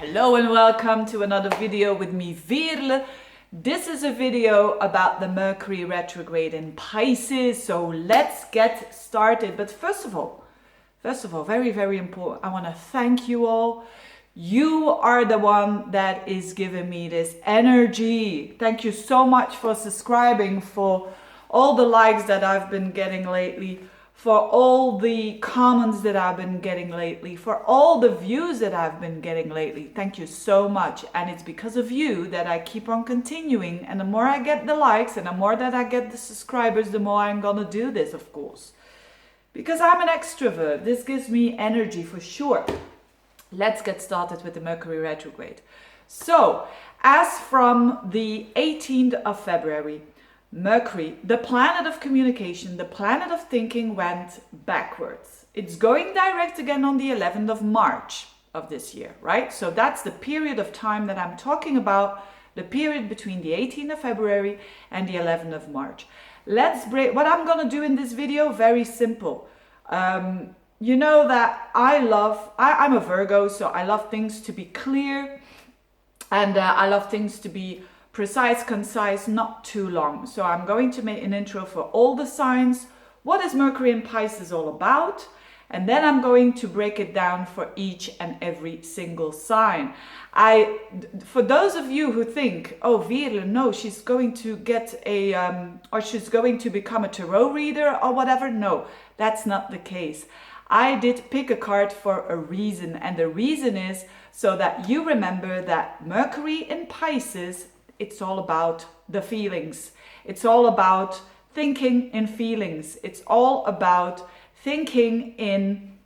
Hello and welcome to another video with me, Veerle. This is a video about the Mercury retrograde in Pisces, so let's get started. But first of all, very, very important, I want to thank you all. You are the one that is giving me this energy. Thank you so much for subscribing, for all the likes that I've been getting lately, for all the comments that I've been getting lately, for all the views that I've been getting lately. Thank you so much. And it's because of you that I keep on continuing. And the more I get the likes and the more that I get the subscribers, the more I'm gonna do this, of course. Because I'm an extrovert. This gives me energy for sure. Let's get started with the Mercury retrograde. So, as from the 18th of February, Mercury, the planet of communication, the planet of thinking, went backwards. It's going direct again on the 11th of March of this year, right? So that's the period of time that I'm talking about, the period between the 18th of February and the 11th of March. Let's break. What I'm going to do in this video, very simple. You know that I'm a Virgo, so I love things to be clear, and I love things to be precise, concise, not too long. So I'm going to make an intro for all the signs. What is Mercury in Pisces all about? And then I'm going to break it down for each and every single sign. For those of you who think, oh, Veerle, no, she's going to get or she's going to become a tarot reader or whatever. No, that's not the case. I did pick a card for a reason. And the reason is so that you remember that Mercury in Pisces, it's all about the feelings. It's all about thinking in feelings. It's all about thinking in,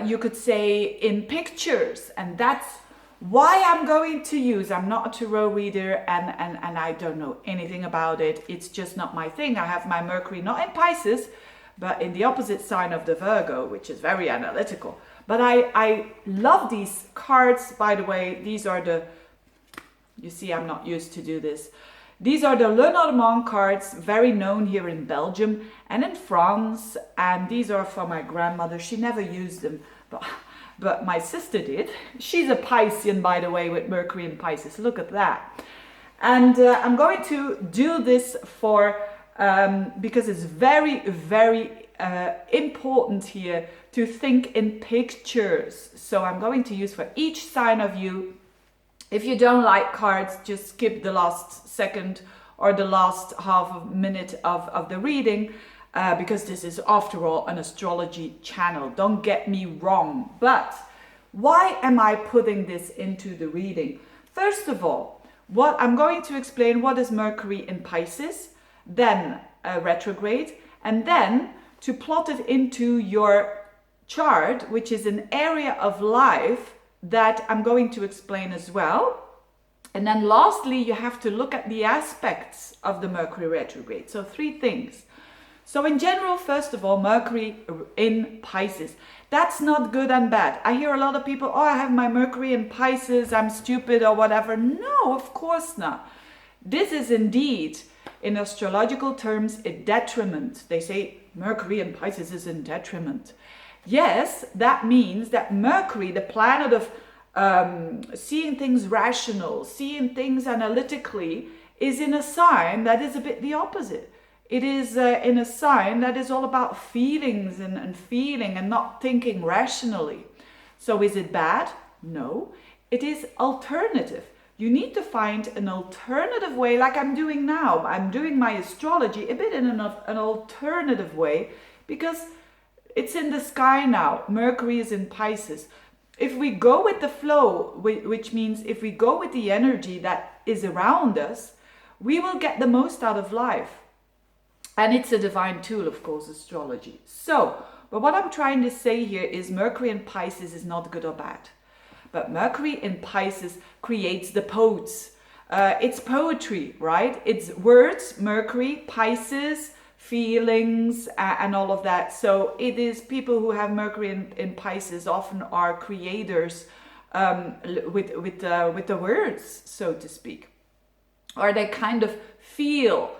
you could say, in pictures. And that's why I'm going to use, I'm not a tarot reader and I don't know anything about it. It's just not my thing. I have my Mercury not in Pisces, but in the opposite sign of the Virgo, which is very analytical. But I love these cards, by the way. These are the, you see, I'm not used to do this. These are the Lenormand cards, very known here in Belgium and in France. And these are for my grandmother. She never used them, but my sister did. She's a Piscean, by the way, with Mercury in Pisces. Look at that. And I'm going to do this for, because it's very, very important here to think in pictures. So I'm going to use for each sign of you. If you don't like cards, just skip the last second or the last half a minute of the reading, because this is, after all, an astrology channel. Don't get me wrong. But why am I putting this into the reading? First of all, what I'm going to explain what is Mercury in Pisces, then retrograde, and then to plot it into your chart, which is an area of life that I'm going to explain as well. And then lastly, you have to look at the aspects of the Mercury retrograde. So 3 things. So in general, first of all, Mercury in Pisces. That's not good and bad. I hear a lot of people, oh, I have my Mercury in Pisces, I'm stupid or whatever. No, of course not. This is indeed, in astrological terms, a detriment. They say Mercury in Pisces is in detriment. Yes, that means that Mercury, the planet of seeing things rational, seeing things analytically, is in a sign that is a bit the opposite. It is in a sign that is all about feelings and feeling and not thinking rationally. So is it bad? No, it is alternative. You need to find an alternative way, like I'm doing now. I'm doing my astrology a bit in an alternative way, because it's in the sky now. Mercury is in Pisces. If we go with the flow, which means if we go with the energy that is around us, we will get the most out of life. And it's a divine tool, of course, astrology. So, but what I'm trying to say here is Mercury in Pisces is not good or bad. But Mercury in Pisces creates the poets. It's poetry, right? It's words, Mercury, Pisces, feelings, and all of that. So it is people who have Mercury in Pisces often are creators with the words, so to speak. Or they kind of feel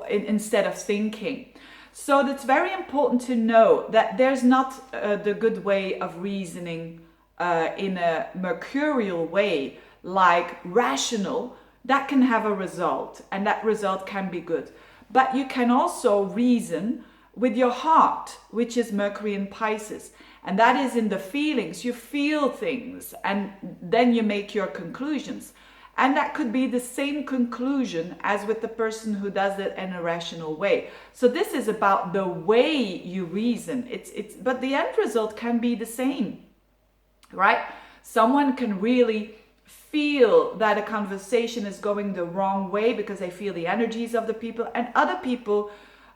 instead of thinking. So it's very important to know that there's not the good way of reasoning in a mercurial way, like rational, that can have a result, and that result can be good. But you can also reason with your heart, which is Mercury in Pisces. And that is in the feelings. You feel things and then you make your conclusions. And that could be the same conclusion as with the person who does it in a rational way. So this is about the way you reason. But the end result can be the same, right? Someone can really feel that a conversation is going the wrong way because they feel the energies of the people, and other people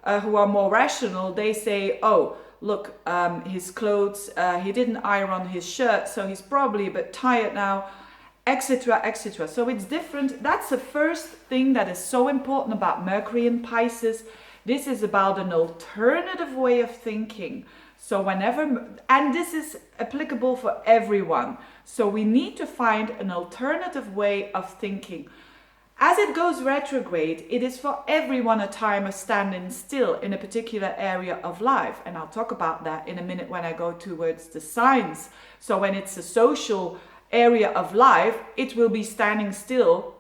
who are more rational, they say, oh, look, his clothes, he didn't iron his shirt, so he's probably a bit tired now, etc., etc. So it's different. That's the first thing that is so important about Mercury in Pisces. This is about an alternative way of thinking. So whenever, and this is applicable for everyone. So we need to find an alternative way of thinking. As it goes retrograde, it is for everyone a time of standing still in a particular area of life. And I'll talk about that in a minute when I go towards the signs. So when it's a social area of life, it will be standing still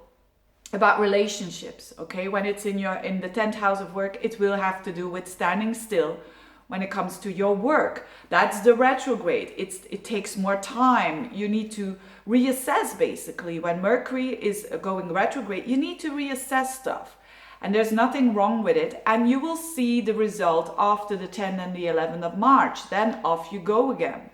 about relationships. Okay, when it's in the 10th house of work, it will have to do with standing still when it comes to your work. That's the retrograde. It takes more time. You need to reassess, basically. When Mercury is going retrograde, you need to reassess stuff. And there's nothing wrong with it. And you will see the result after the 10th and the 11th of March. Then off you go again.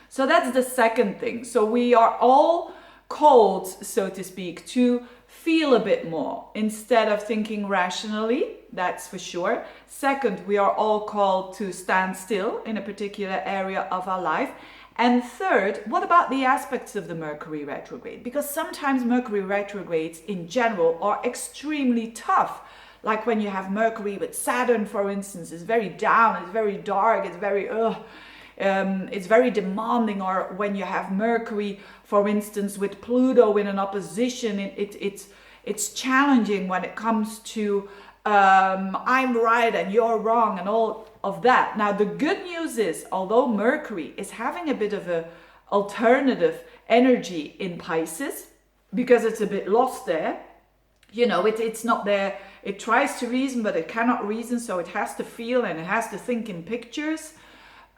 So that's the second thing. So we are all called, so to speak, to feel a bit more instead of thinking rationally, that's for sure. Second, we are all called to stand still in a particular area of our life. And third, what about the aspects of the Mercury retrograde? Because sometimes Mercury retrogrades in general are extremely tough. Like when you have Mercury with Saturn, for instance, it's very down, it's very dark, it's very demanding. Or when you have Mercury, for instance, with Pluto in an opposition, it's challenging when it comes to I'm right and you're wrong and all of that. Now the good news is, although Mercury is having a bit of a alternative energy in Pisces, because it's a bit lost there, you know, it's not there. It tries to reason, but it cannot reason, so it has to feel and it has to think in pictures.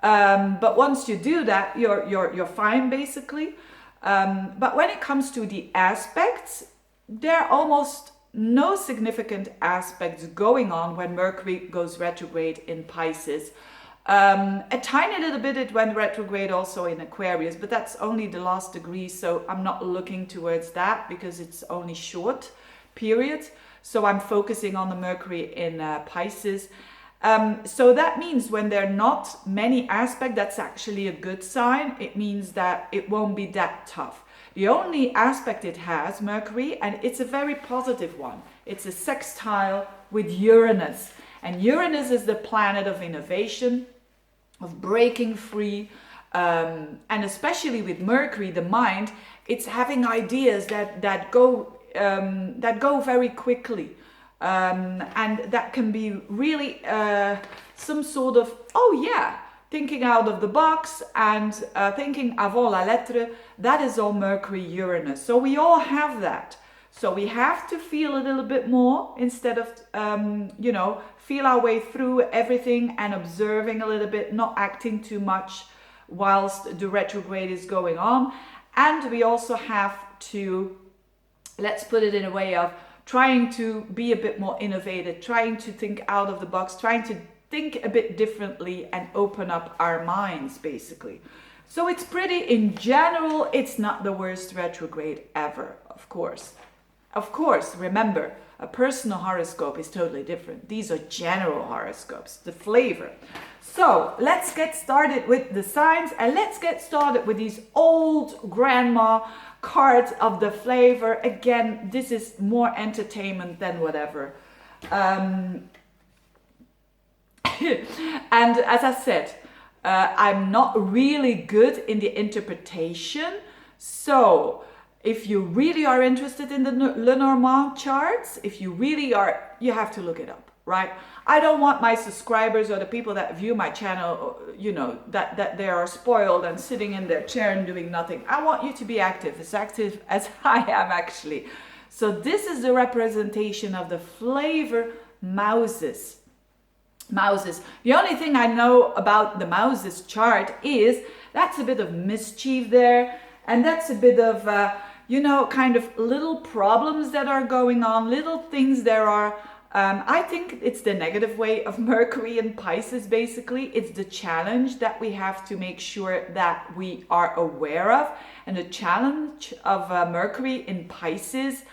But once you do that, you're fine, basically. But when it comes to the aspects, there are almost no significant aspects going on when Mercury goes retrograde in Pisces. A tiny little bit it went retrograde also in Aquarius, but that's only the last degree, so I'm not looking towards that because it's only short period. So I'm focusing on the Mercury in Pisces. So that means when there are not many aspects, that's actually a good sign. It means that it won't be that tough. The only aspect it has, Mercury, and it's a very positive one, it's a sextile with Uranus. And Uranus is the planet of innovation, of breaking free, and especially with Mercury, the mind, it's having ideas that go very quickly. And that can be really some sort of, oh yeah, thinking out of the box and thinking avant la lettre. That is all Mercury Uranus. So we all have that. So we have to feel a little bit more instead of, feel our way through everything and observing a little bit, not acting too much whilst the retrograde is going on. And we also have to, let's put it in a way of trying to be a bit more innovative, trying to think out of the box, trying to think a bit differently and open up our minds, basically. So it's pretty, in general, it's not the worst retrograde ever, of course. Of course, remember, a personal horoscope is totally different. These are general horoscopes, the flavor. So let's get started with the signs, and let's get started with these old grandma cards of the flavor. Again, this is more entertainment than whatever. And as I said, I'm not really good in the interpretation. So if you really are interested in the Lenormand charts, if you really are, you have to look it up. right? I don't want my subscribers or the people that view my channel, you know, that they are spoiled and sitting in their chair and doing nothing. I want you to be active, as active as I am actually. So this is the representation of the flavor mouses. Mouses. The only thing I know about the mouses chart is that's a bit of mischief there, and that's a bit of you know, kind of little problems that are going on, little things there are. I think it's the negative way of Mercury in Pisces. Basically, it's the challenge that we have to make sure that we are aware of, and the challenge of Mercury in Pisces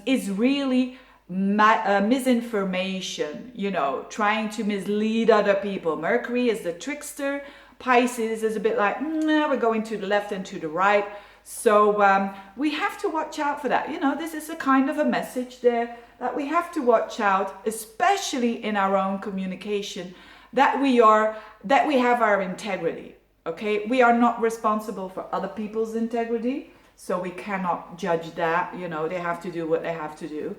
is really misinformation, you know, trying to mislead other people. Mercury is the trickster. Pisces is a bit like, we're going to the left and to the right. So we have to watch out for that. You know, this is a kind of a message there that we have to watch out, especially in our own communication, that we have our integrity. Okay, we are not responsible for other people's integrity, so we cannot judge that. You know, they have to do what they have to do.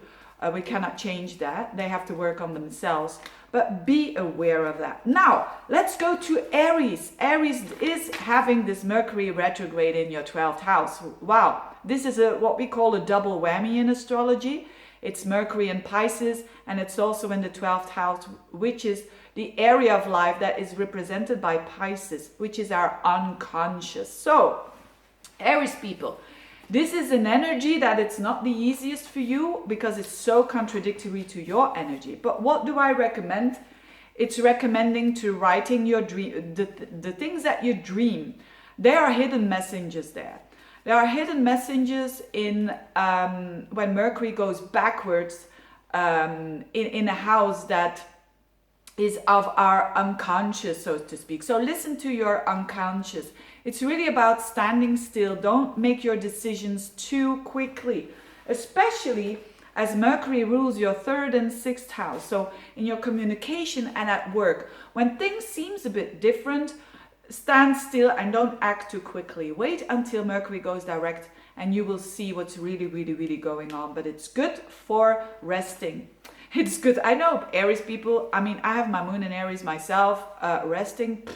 We cannot change that. They have to work on themselves. But be aware of that. Now, let's go to Aries. Aries is having this Mercury retrograde in your 12th house. Wow, this is what we call a double whammy in astrology. It's Mercury in Pisces, and it's also in the 12th house, which is the area of life that is represented by Pisces, which is our unconscious. So, Aries people, this is an energy that it's not the easiest for you because it's so contradictory to your energy. But what do I recommend? It's recommending to writing your dream, the things that you dream. There are hidden messages there. There are hidden messages in when Mercury goes backwards in a house that is of our unconscious, so to speak. So listen to your unconscious. It's really about standing still. Don't make your decisions too quickly, especially as Mercury rules your 3rd and 6th house. So in your communication and at work, when things seems a bit different, stand still and don't act too quickly. Wait until Mercury goes direct and you will see what's really going on. But it's good for resting. It's good. I know Aries people, I mean, I have my moon in Aries myself. Resting,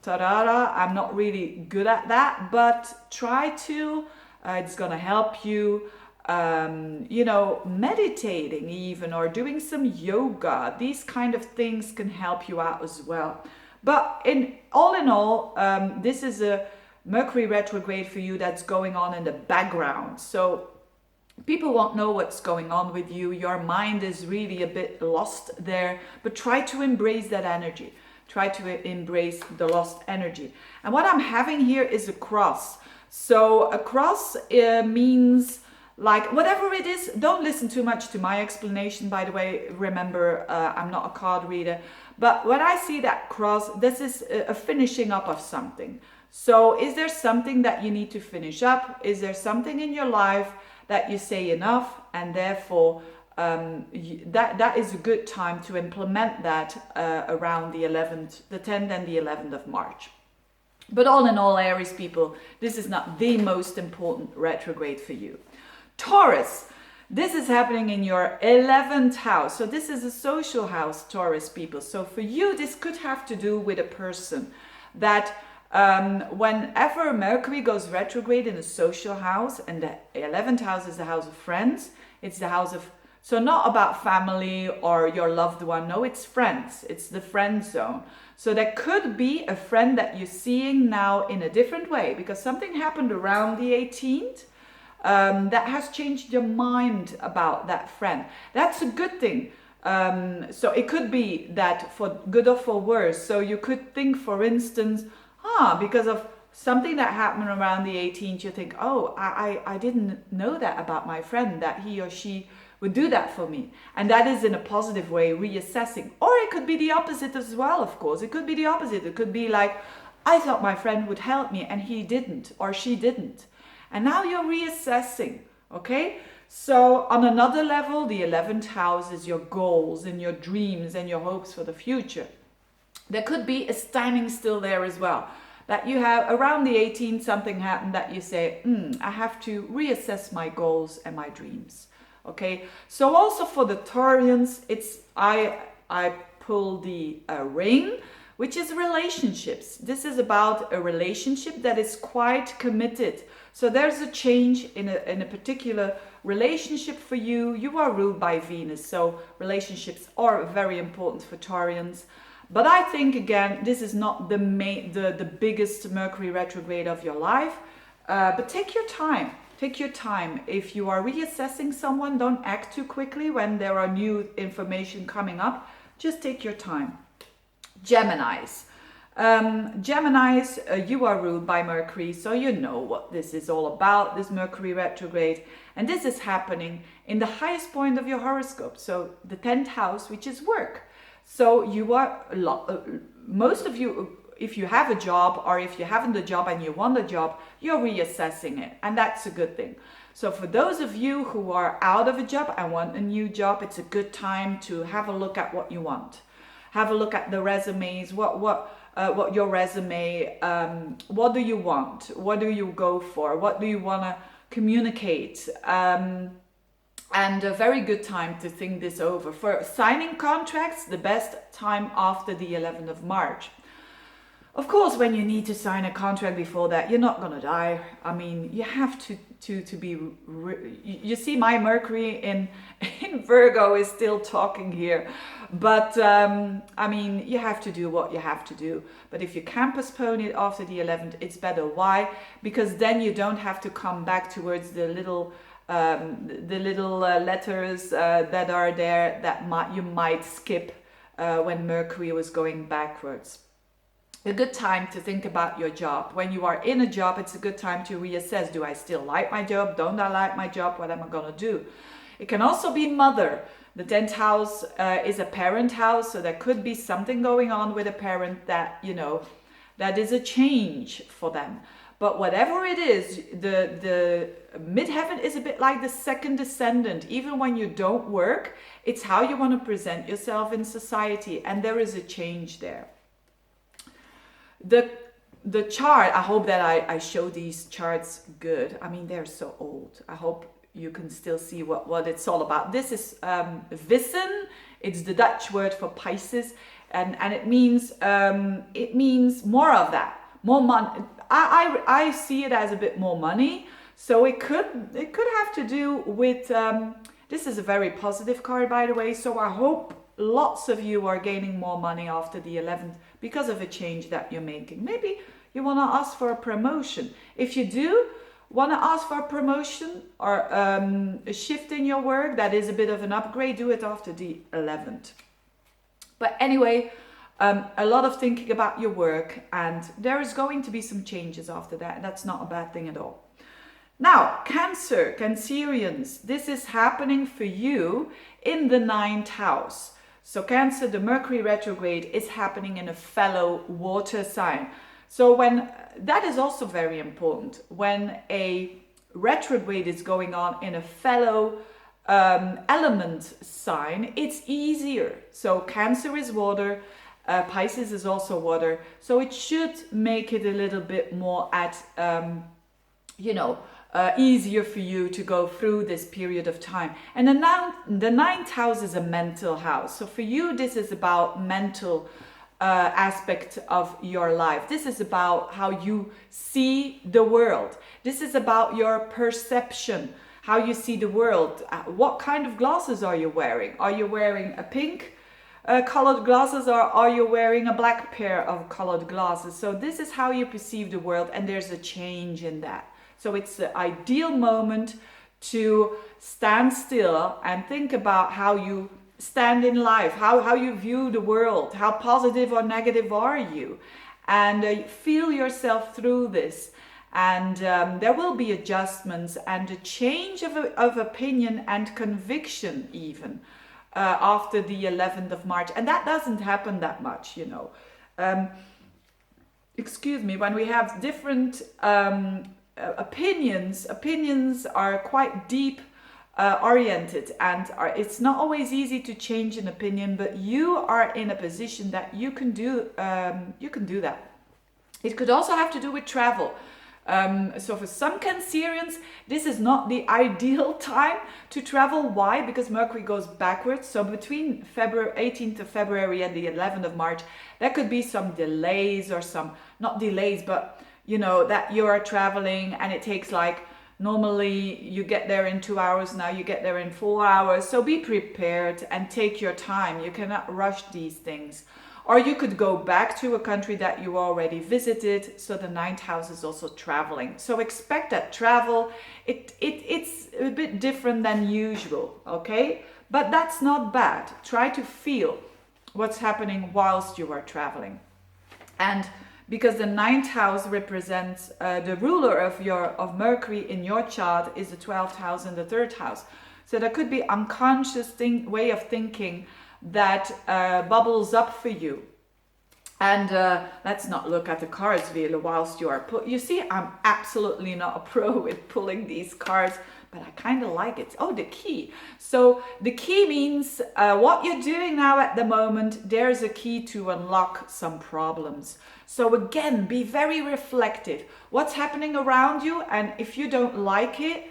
ta-da-da, I'm not really good at that, but try to. It's going to help you. You know, meditating even, or doing some yoga. These kind of things can help you out as well. But in all, this is a Mercury retrograde for you that's going on in the background. So people won't know what's going on with you. Your mind is really a bit lost there, but try to embrace that energy. Try to embrace the lost energy. And what I'm having here is a cross. So a cross means, like, whatever it is, don't listen too much to my explanation, by the way. Remember, I'm not a card reader. But when I see that cross, this is a finishing up of something. So is there something that you need to finish up? Is there something in your life that you say enough, and therefore that is a good time to implement that around the 10th and the 11th of March. But all in all, Aries people, this is not the most important retrograde for you. Taurus, this is happening in your 11th house. So this is a social house, Taurus people. So for you, this could have to do with a person that whenever Mercury goes retrograde in a social house, and the 11th house is the house of friends, it's the house of, so not about family or your loved one, no, it's friends, it's the friend zone. So there could be a friend that you're seeing now in a different way, because something happened around the 18th that has changed your mind about that friend. That's a good thing. So it could be that for good or for worse. So you could think, for instance, because of something that happened around the 18th, you think, oh, I didn't know that about my friend, that he or she would do that for me. And that is in a positive way, reassessing. Or it could be the opposite as well, of course. It could be the opposite. It could be like, I thought my friend would help me and he didn't, or she didn't. And now you're reassessing, okay? So on another level, the 11th house is your goals and your dreams and your hopes for the future. There could be a standing still there as well. That you have around the 18th, something happened that you say, I have to reassess my goals and my dreams. Okay, so also for the Taurians, it's I pull the ring, which is relationships. This is about a relationship that is quite committed. So there's a change in a particular relationship for you. You are ruled by Venus, so relationships are very important for Taurians. But I think, again, this is not the biggest Mercury retrograde of your life. But take your time. Take your time. If you are reassessing someone, don't act too quickly when there are new information coming up. Just take your time. Geminis. Geminis, you are ruled by Mercury, so you know what this is all about, this Mercury retrograde. And this is happening in the highest point of your horoscope, so the 10th house, which is work. So you are, most of you, if you have a job or if you haven't a job and you want a job, you're reassessing it, and that's a good thing. So for those of you who are out of a job and want a new job, it's a good time to have a look at what you want. Have a look at the resumes, what your resume, what do you want? What do you go for? What do you want to communicate? And a very good time to think this over. For signing contracts, the best time after the 11th of March. Of course, when you need to sign a contract before that, you're not going to die. I mean, you have to be... You see, my Mercury in Virgo is still talking here. But, I mean, you have to do what you have to do. But if you can postpone it after the 11th, it's better. Why? Because then you don't have to come back towards the little letters that are there that you might skip when Mercury was going backwards. A good time to think about your job. When you are in a job, it's a good time to reassess. Do I still like my job? Don't I like my job? What am I going to do? It can also be mother. The 10th house is a parent house, so there could be something going on with a parent that, you know, that is a change for them. But whatever it is, the midheaven is a bit like the second descendant. Even when you don't work, it's how you want to present yourself in society, and there is a change there. The chart, I hope that I show these charts good. I mean, they're so old. I hope you can still see what it's all about. This is wissen. It's the Dutch word for Pisces, and it means more of that, more money. I see it as a bit more money. So it could have to do with. This is a very positive card, by the way. So I hope lots of you are gaining more money after the 11th because of a change that you're making. Maybe you want to ask for a promotion. If you do want to ask for a promotion or a shift in your work, that is a bit of an upgrade, do it after the 11th. But anyway, a lot of thinking about your work, and there is going to be some changes after that. That's not a bad thing at all. Now, Cancer, Cancerians, this is happening for you in the 9th house. So Cancer, the Mercury retrograde is happening in a fellow water sign. So when that is also very important, when a retrograde is going on in a fellow element sign, it's easier. So Cancer is water, Pisces is also water, so it should make it a little bit more easier for you to go through this period of time. And the 9th house is a mental house. So for you, this is about mental aspect of your life. This is about how you see the world. This is about your perception, how you see the world. What kind of glasses are you wearing? Are you wearing a pink colored glasses, or are you wearing a black pair of colored glasses? So this is how you perceive the world, and there's a change in that. So it's the ideal moment to stand still and think about how you stand in life, how you view the world, how positive or negative are you, and feel yourself through this. And there will be adjustments and a change of opinion and conviction even after the 11th of March. And that doesn't happen that much, you know. When we have different opinions are quite deep oriented, and it's not always easy to change an opinion, but you are in a position that you can do that. It could also have to do with travel. So for some Cancerians, this is not the ideal time to travel. Why? Because Mercury goes backwards. So between February 18th of February and the 11th of March, there could be some delays or some, not delays, but you know, that you are traveling and it takes like, normally you get there in 2 hours, now you get there in 4 hours. So be prepared and take your time. You cannot rush these things. Or you could go back to a country that you already visited. So the ninth house is also traveling. So expect that travel. It's a bit different than usual, okay? But that's not bad. Try to feel what's happening whilst you are traveling. And because the ninth house represents the ruler of Mercury in your chart is the 12th house and the third house. So there could be unconscious way of thinking that bubbles up for you. And let's not look at the cards, Veerle, whilst you are you see, I'm absolutely not a pro with pulling these cards, but I kind of like it. Oh, the key. So the key means what you're doing now at the moment, there's a key to unlock some problems. So again, be very reflective. What's happening around you? And if you don't like it,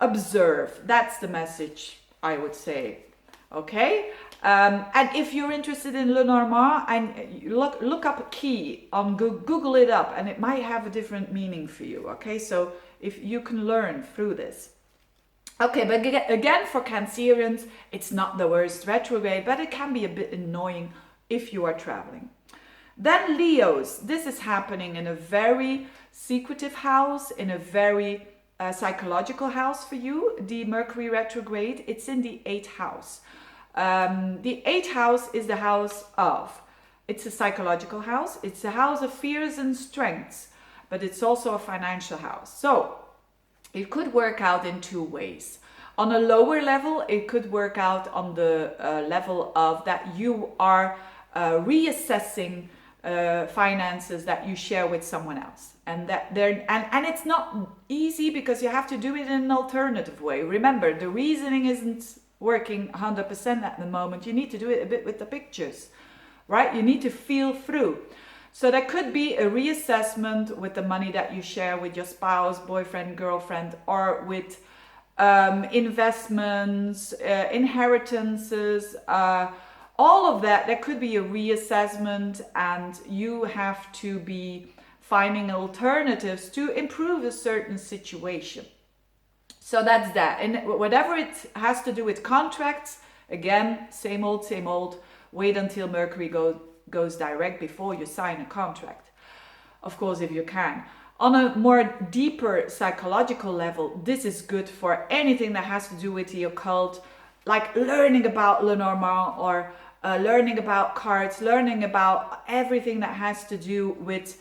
observe. That's the message, I would say. Okay? And if you're interested in Lenormand, and look up key on Google it up, and it might have a different meaning for you. Okay? So if you can learn through this. Okay, but again, for Cancerians, it's not the worst retrograde, but it can be a bit annoying if you are traveling. Then Leos, this is happening in a very secretive house, in a very psychological house for you, the Mercury retrograde. It's in the 8th house. The 8th house is the house of, it's a psychological house, it's a house of fears and strengths, but it's also a financial house. So it could work out in two ways. On a lower level, it could work out on the level of that you are reassessing finances that you share with someone else, and that and it's not easy because you have to do it in an alternative way. Remember, the reasoning isn't working 100% at the moment. You need to do it a bit with the pictures, right? You need to feel through. So there could be a reassessment with the money that you share with your spouse, boyfriend, girlfriend, or with investments, inheritances, all of that. There could be a reassessment, and you have to be finding alternatives to improve a certain situation. So that's that. And whatever it has to do with contracts, again, same old. Wait until Mercury goes direct before you sign a contract. Of course, if you can. On a more deeper psychological level, this is good for anything that has to do with the occult, like learning about Lenormand, or learning about cards, learning about everything that has to do with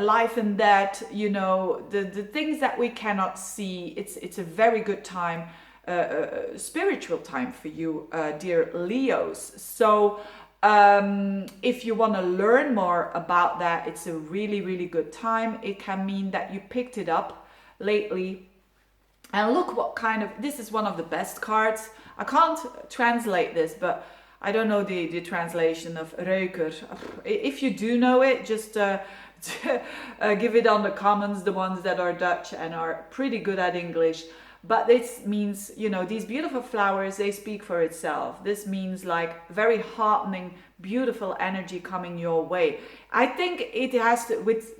life and death, you know, the things that we cannot see. It's a very good time, spiritual time for you, dear Leos. So if you want to learn more about that, it's a really good time. It can mean that you picked it up lately. And look what kind of, this is one of the best cards. I can't translate this, but I don't know the translation of Reuker. If you do know it, just give it on the comments, the ones that are Dutch and are pretty good at English. But this means, you know, these beautiful flowers, they speak for itself. This means like very heartening, beautiful energy coming your way. I think it has to, with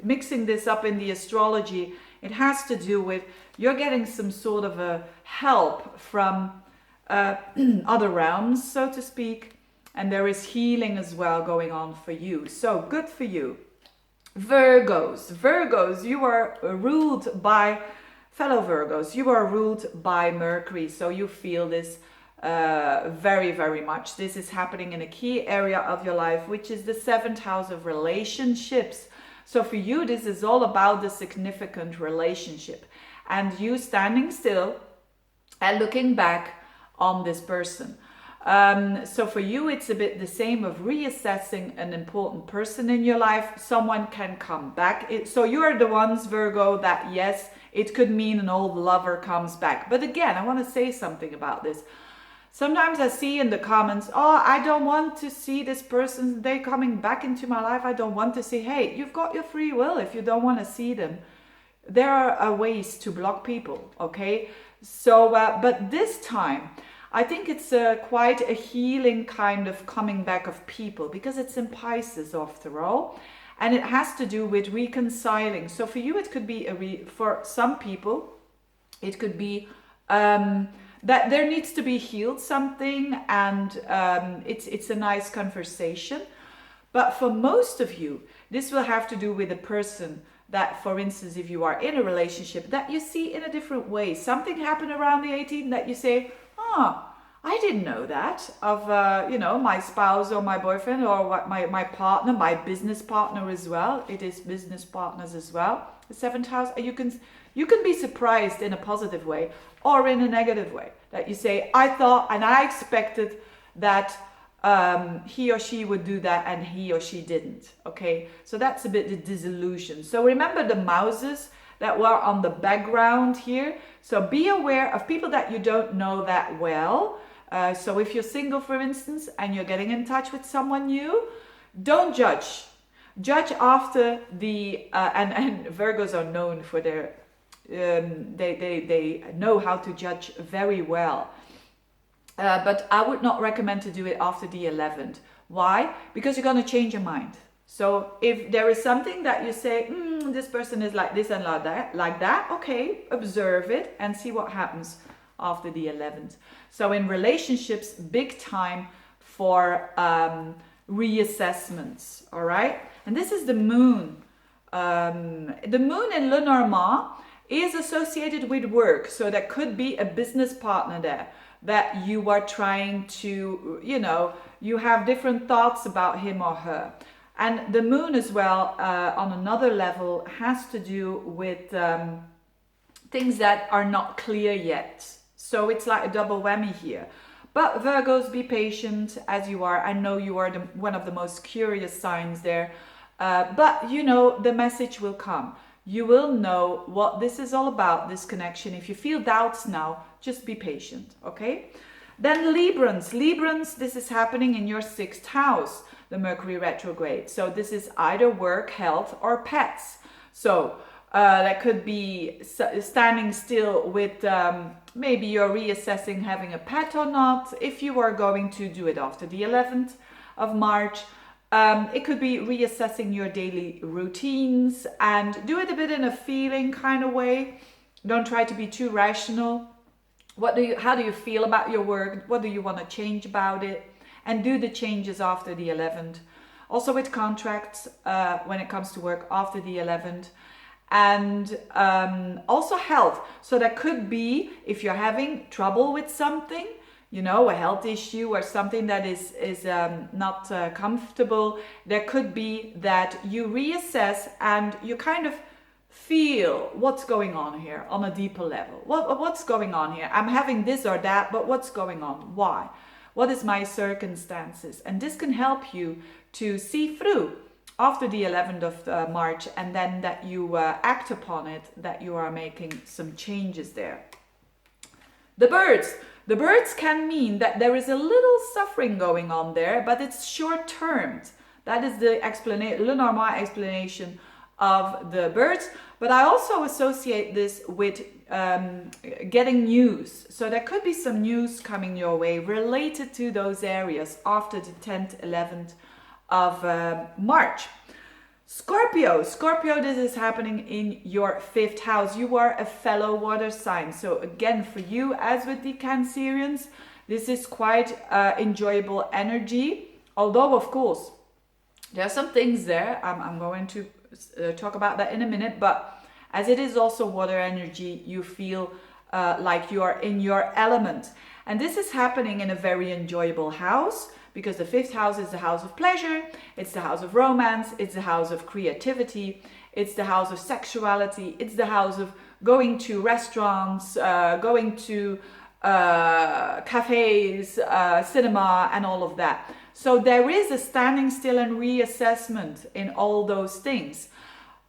mixing this up in the astrology, it has to do with you're getting some sort of a help from other realms, so to speak, and there is healing as well going on for you. So good for you. Virgos, you are ruled by fellow Virgos. You are ruled by Mercury, so you feel this very much. This is happening in a key area of your life, which is the 7th house of relationships. So for you, this is all about the significant relationship and you standing still and looking back on this person. So for you, it's a bit the same of reassessing an important person in your life. Someone can come back. So you are the ones, Virgo, that yes, it could mean an old lover comes back. But again, I want to say something about this. Sometimes I see in the comments, oh, I don't want to see this person, they're coming back into my life, I don't want to see. Hey, you've got your free will. If you don't want to see them, there are ways to block people, okay? So, but this time, I think it's quite a healing kind of coming back of people, because it's in Pisces after all, and it has to do with reconciling. So for you, it could be, for some people, it could be that there needs to be healed something, and it's a nice conversation. But for most of you, this will have to do with a person that, for instance, if you are in a relationship, that you see in a different way. Something happened around the 18th that you say, oh, I didn't know that of, you know, my spouse or my boyfriend or what, my partner, my business partner as well. It is business partners as well. The 7th house, you can be surprised in a positive way or in a negative way, that you say, I thought and I expected that he or she would do that and he or she didn't. Okay, so that's a bit the disillusion. So remember the mouses that were on the background here. So be aware of people that you don't know that well. So if you're single, for instance, and you're getting in touch with someone new, don't judge. Judge after the and Virgos are known for their they know how to judge very well. But I would not recommend to do it after the 11th. Why? Because you're going to change your mind. So if there is something that you say, this person is like this and like that, okay, observe it and see what happens after the 11th. So in relationships, big time for reassessments, all right? And this is the moon. The moon in Lenormand is associated with work. So that could be a business partner there that you are trying to, you know, you have different thoughts about him or her. And the moon as well, on another level, has to do with things that are not clear yet. So it's like a double whammy here. But Virgos, be patient as you are. I know you are one of the most curious signs there. But you know, the message will come. You will know what this is all about, this connection. If you feel doubts now, just be patient, okay? Then Librans, this is happening in your 6th house, the Mercury retrograde. So this is either work, health, or pets. So that could be standing still with, maybe you're reassessing having a pet or not. If you are going to do it after the 11th of March, it could be reassessing your daily routines and do it a bit in a feeling kind of way. Don't try to be too rational. How do you feel about your work? What do you want to change about it? And do the changes after the 11th. Also with contracts, when it comes to work after the 11th. And also health. So that could be if you're having trouble with something, you know, a health issue or something that is not comfortable. There could be that you reassess and you kind of feel what's going on here on a deeper level. What's going on here? I'm having this or that, but what's going on? Why? What is my circumstances? And this can help you to see through after the 11th of March, and then that you act upon it, that you are making some changes there. The birds can mean that there is a little suffering going on there, but it's short-term. That is the Lenormand explanation of the birds. But I also associate this with getting news. So there could be some news coming your way related to those areas after the 10th, 11th of March. Scorpio, this is happening in your 5th house. You are a fellow water sign. So again, for you, as with the Cancerians, this is quite enjoyable energy. Although, of course, there are some things there. I'm going to talk about that in a minute. But as it is also water energy, you feel like you are in your element. And this is happening in a very enjoyable house, because the 5th house is the house of pleasure, it's the house of romance, it's the house of creativity, it's the house of sexuality, it's the house of going to restaurants, going to cafes, cinema, and all of that. So there is a standing still and reassessment in all those things.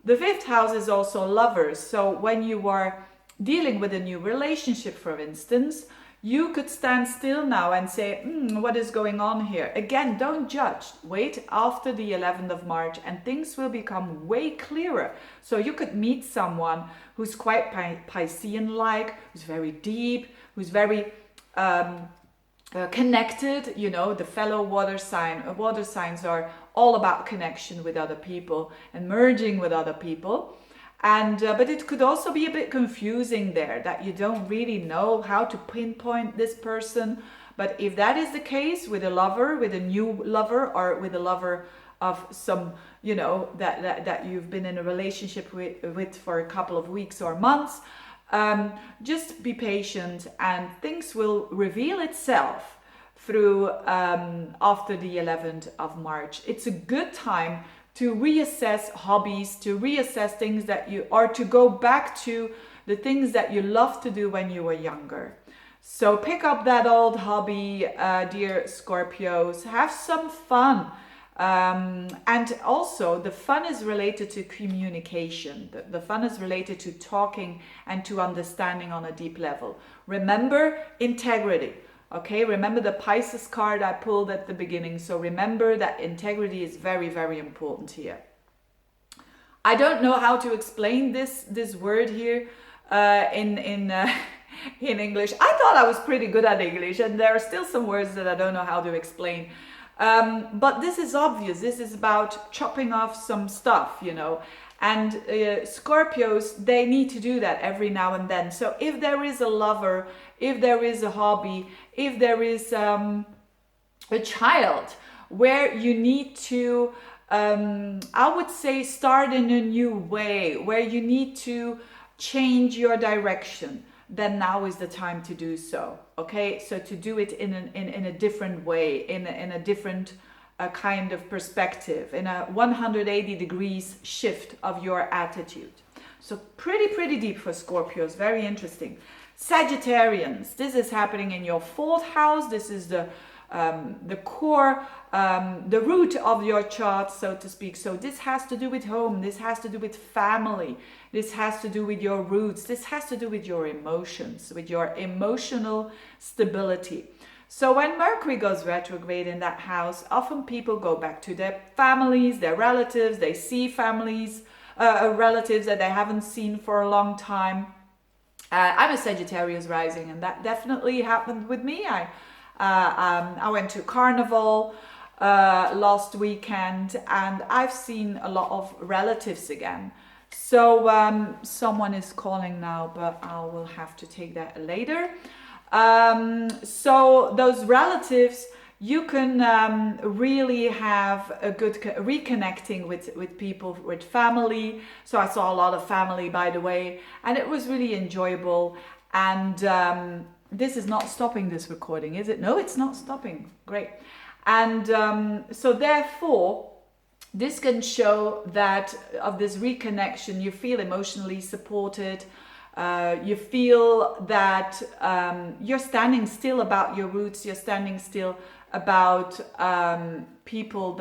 The 5th house is also lovers. So when you are dealing with a new relationship, for instance, You could stand still now and say, what is going on here? Again, don't judge. Wait after the 11th of March and things will become way clearer. So you could meet someone who's quite Piscean-like, who's very deep, who's very connected. You know, the fellow water signs are all about connection with other people and merging with other people. And but it could also be a bit confusing there, that you don't really know how to pinpoint this person. But if that is the case with a lover, with a new lover, or with a lover of some, you know, that you've been in a relationship with for a couple of weeks or months, just be patient and things will reveal itself through after the 11th of March. It's a good time to reassess hobbies, to reassess things that you, or to go back to the things that you loved to do when you were younger. So pick up that old hobby, dear Scorpios, have some fun. And also the fun is related to communication. The fun is related to talking and to understanding on a deep level. Remember integrity. Okay, remember the Pisces card I pulled at the beginning. So remember that integrity is very, very important here. I don't know how to explain this word here in English. I thought I was pretty good at English, and there are still some words that I don't know how to explain. But this is obvious. This is about chopping off some stuff, you know. And Scorpios, they need to do that every now and then. So if there is a lover, if there is a hobby, if there is a child where you need to, I would say, start in a new way, where you need to change your direction, then now is the time to do so. Okay, so to do it in a different way, in a different kind of perspective, in a 180 degrees shift of your attitude. So pretty deep for Scorpios, very interesting. Sagittarians, this is happening in your 4th house. This is the core, the root of your chart, so to speak. So this has to do with home, this has to do with family, this has to do with your roots, this has to do with your emotions, with your emotional stability. So when Mercury goes retrograde in that house, often people go back to their families, their relatives, they see families, relatives that they haven't seen for a long time. I'm a Sagittarius rising, and that definitely happened with me. I went to Carnival last weekend, and I've seen a lot of relatives again. So someone is calling now, but I will have to take that later. So those relatives, you can really have a good reconnecting with people, with family. So I saw a lot of family, by the way, and it was really enjoyable. And this is not stopping, this recording, is it? No, it's not stopping. Great. And so therefore, this can show that of this reconnection, you feel emotionally supported. You feel that you're standing still about your roots. You're standing still about people